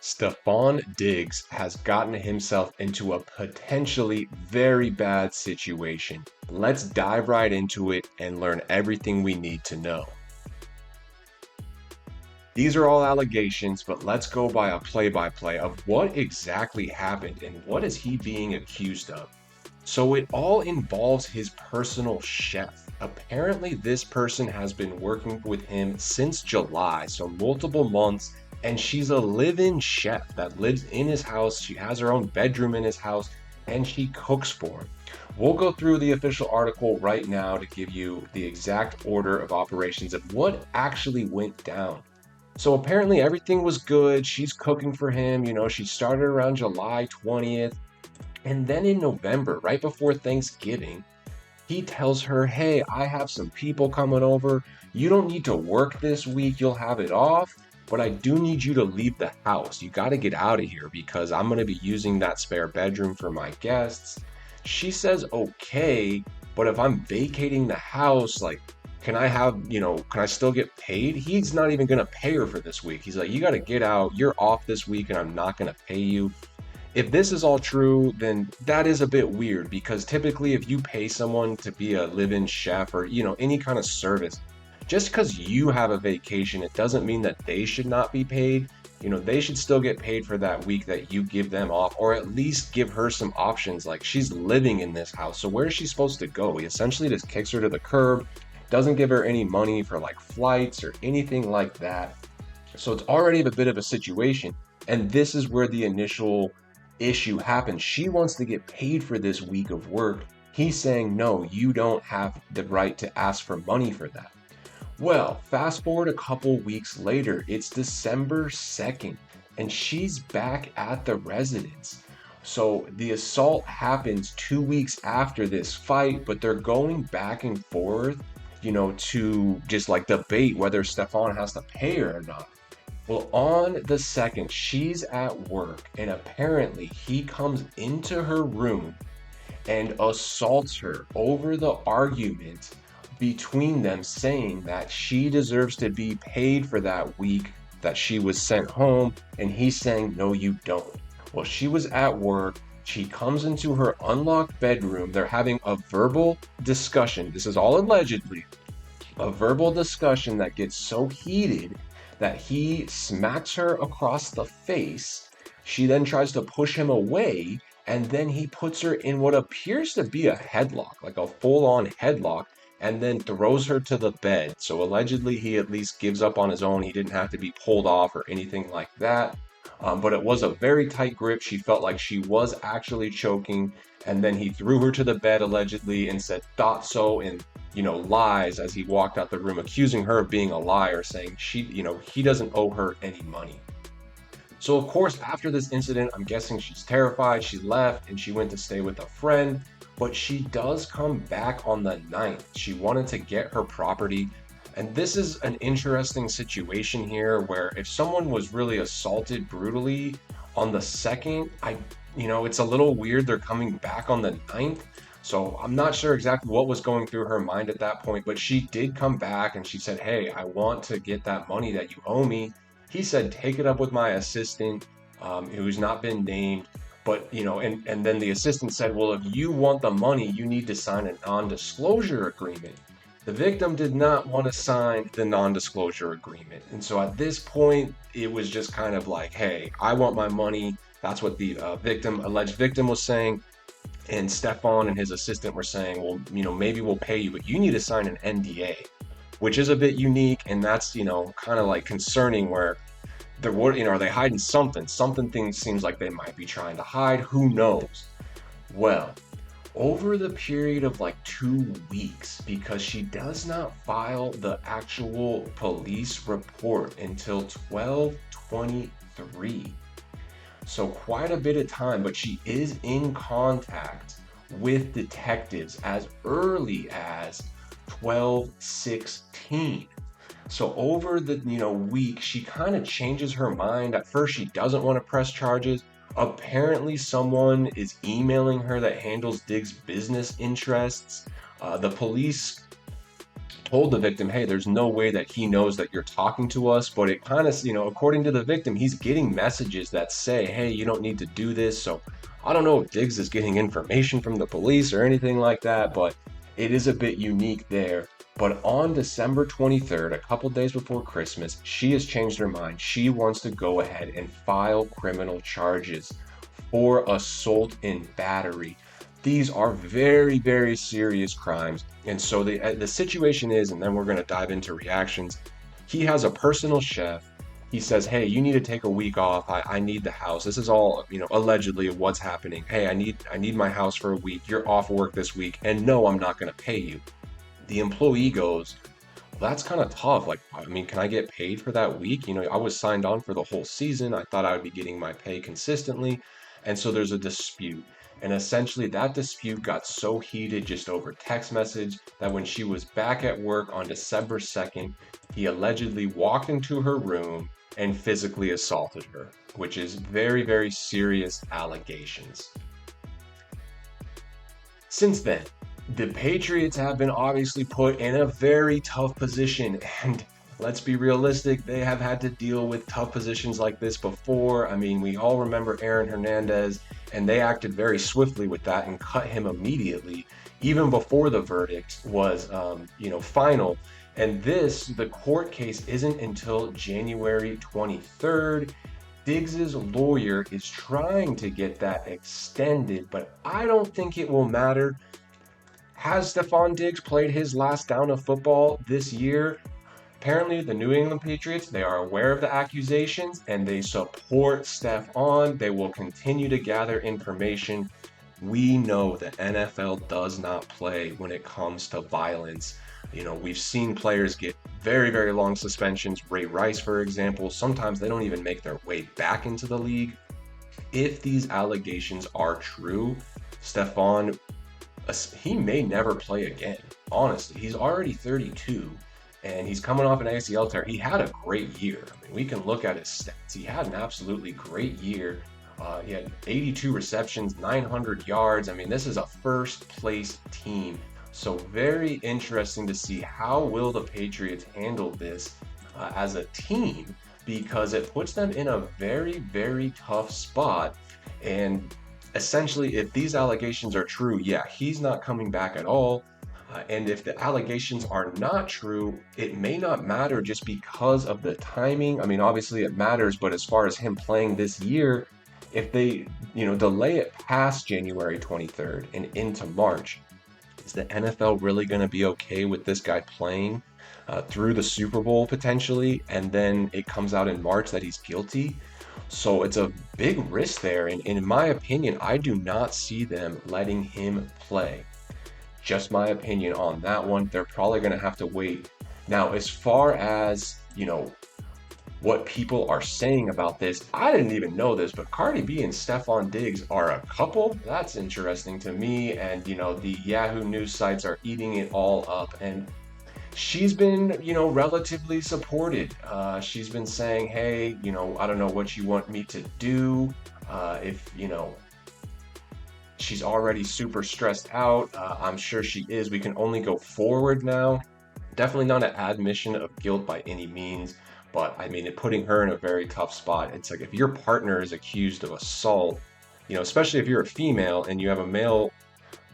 Stefon Diggs has gotten himself into a potentially very bad situation. Let's dive right into it and learn everything we need to know. These are all allegations, but let's go by a play-by-play of what exactly happened and what is he being accused of. So it all involves his personal chef. Apparently, this person has been working with him since July, so multiple months, and she's a live-in chef that lives in his house. She has her own bedroom in his house, and she cooks for him. We'll go through the official article right now to give you the exact order of operations of what actually went down. So apparently everything was good. She's cooking for him. She started around July 20th. And then in November, right before Thanksgiving, he tells her, "Hey, I have some people coming over. You don't need to work this week. You'll have it off, but I do need you to leave the house. You got to get out of here because I'm going to be using that spare bedroom for my guests." She says, "Okay, but if I'm vacating the house, like, can I still get paid?" He's not even going to pay her for this week. He's like, "You got to get out. You're off this week and I'm not going to pay you." If this is all true, then that is a bit weird because typically if you pay someone to be a live-in chef or, any kind of service, just because you have a vacation, it doesn't mean that they should not be paid. They should still get paid for that week that you give them off, or at least give her some options. Like, she's living in this house, so where is she supposed to go? He essentially just kicks her to the curb, doesn't give her any money for like flights or anything like that. So it's already a bit of a situation. And this is where the initial issue happens. She wants to get paid for this week of work. He's saying, "No, you don't have the right to ask for money for that." Well, fast forward a couple weeks later, it's December 2nd, and she's back at the residence. So the assault happens 2 weeks after this fight, but they're going back and forth, to just like debate whether Stefan has to pay her or not. Well, on the second, she's at work, and apparently he comes into her room and assaults her over the argument between them, saying that she deserves to be paid for that week that she was sent home, and he's saying, "No, you don't." Well, she was at work. She comes into her unlocked bedroom. They're having a verbal discussion. This is all allegedly a verbal discussion that gets so heated that he smacks her across the face. She then tries to push him away, and then he puts her in what appears to be a headlock, like a full-on headlock, and then throws her to the bed. So allegedly, he at least gives up on his own. He didn't have to be pulled off or anything like that. But it was a very tight grip. She felt like she was actually choking. And then he threw her to the bed allegedly and said, "Thought so," and lies as he walked out the room, accusing her of being a liar, saying he doesn't owe her any money. So of course, after this incident, I'm guessing she's terrified. She left and she went to stay with a friend, but she does come back on the 9th. She wanted to get her property. And this is an interesting situation here where if someone was really assaulted brutally on the 2nd, it's a little weird they're coming back on the 9th. So I'm not sure exactly what was going through her mind at that point, but she did come back and she said, "Hey, I want to get that money that you owe me." He said, "Take it up with my assistant," who's not been named. But, and then the assistant said, "Well, if you want the money, you need to sign a non-disclosure agreement." The victim did not want to sign the non-disclosure agreement. And so at this point, it was just kind of like, "Hey, I want my money." That's what the alleged victim was saying. And Stefan and his assistant were saying, "Well, maybe we'll pay you, but you need to sign an NDA," which is a bit unique. And that's, kind of like concerning where are they hiding something? Something seems like they might be trying to hide. Who knows? Well, over the period of like 2 weeks, because she does not file the actual police report until 12/23. So quite a bit of time, but she is in contact with detectives as early as 12/16. So over the week, she kind of changes her mind. At first, she doesn't want to press charges. Apparently, someone is emailing her that handles Diggs' business interests. The police told the victim, hey, there's no way that he knows that you're talking to us. But it kind of, according to the victim, he's getting messages that say, hey, you don't need to do this. So I don't know if Diggs is getting information from the police or anything like that, but it is a bit unique there. But on December 23rd, a couple days before Christmas, she has changed her mind. She wants to go ahead and file criminal charges for assault and battery. These are very, very serious crimes. And so the situation is, and then we're going to dive into reactions. He has a personal chef. He says, hey, you need to take a week off. I need the house. This is all, allegedly what's happening. Hey, I need my house for a week. You're off work this week. And no, I'm not going to pay you. The employee goes, well, that's kind of tough. Like, I mean, can I get paid for that week? I was signed on for the whole season. I thought I would be getting my pay consistently. And so there's a dispute. And essentially, that dispute got so heated just over text message that when she was back at work on December 2nd, he allegedly walked into her room and physically assaulted her, which is very, very serious allegations. Since then, the Patriots have been obviously put in a very tough position, and let's be realistic, they have had to deal with tough positions like this before. I mean, we all remember Aaron Hernandez, and they acted very swiftly with that and cut him immediately, even before the verdict was, final. And the court case isn't until January 23rd. Diggs's lawyer is trying to get that extended, but I don't think it will matter. Has Stefon Diggs played his last down of football this year? Apparently, the New England Patriots, they are aware of the accusations and they support Stefon. They will continue to gather information. We know the NFL does not play when it comes to violence. We've seen players get very, very long suspensions. Ray Rice, for example, sometimes they don't even make their way back into the league. If these allegations are true, Stefon, he may never play again. Honestly, he's already 32 and he's coming off an ACL tear. He had a great year. I mean, we can look at his stats. He had an absolutely great year. He had 82 receptions, 900 yards. I mean, this is a first place team. So very interesting to see how will the Patriots handle this as a team, because it puts them in a very, very tough spot. And essentially, if these allegations are true, yeah, he's not coming back at all. And if the allegations are not true, it may not matter just because of the timing. I mean, obviously it matters, but as far as him playing this year, if they, delay it past January 23rd and into March, is the NFL really going to be okay with this guy playing through the Super Bowl potentially, and then it comes out in March that he's guilty? So it's a big risk there, and in my opinion, I do not see them letting him play. Just my opinion on that one. They're probably going to have to wait. Now, as far as, what people are saying about this, I didn't even know this, but Cardi B and Stefon Diggs are a couple. That's interesting to me. And, the Yahoo News sites are eating it all up. And she's been, relatively supported. She's been saying, hey, I don't know what you want me to do. If, she's already super stressed out. I'm sure she is. We can only go forward now. Definitely not an admission of guilt by any means. But I mean, putting her in a very tough spot. It's like if your partner is accused of assault, especially if you're a female and you have a male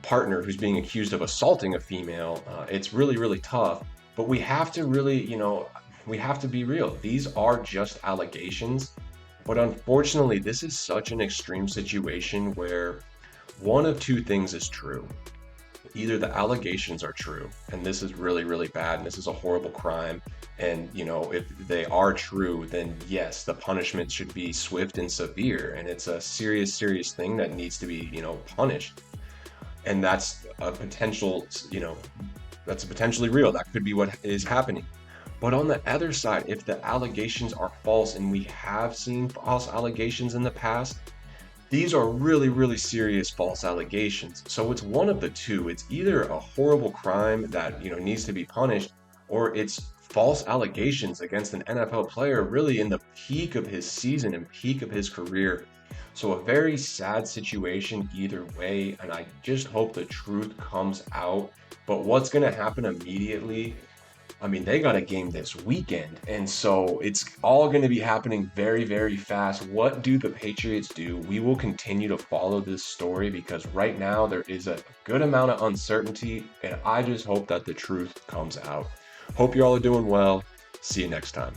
partner who's being accused of assaulting a female, it's really, really tough. But we have to really, we have to be real. These are just allegations. But unfortunately, this is such an extreme situation where one of two things is true. Either the allegations are true, and this is really, really bad, and this is a horrible crime. And, if they are true, then yes, the punishment should be swift and severe. And it's a serious, serious thing that needs to be, punished. And that's a potential, that's potentially real. That could be what is happening. But on the other side, if the allegations are false, and we have seen false allegations in the past, these are really, really serious false allegations. So it's one of the two. It's either a horrible crime that, needs to be punished, or it's false allegations against an NFL player really in the peak of his season and peak of his career. So a very sad situation either way, and I just hope the truth comes out. But what's going to happen immediately I mean, they got a game this weekend, and so it's all going to be happening very, very fast. What do the Patriots do? We will continue to follow this story because right now there is a good amount of uncertainty, and I just hope that the truth comes out. Hope you all are doing well. See you next time.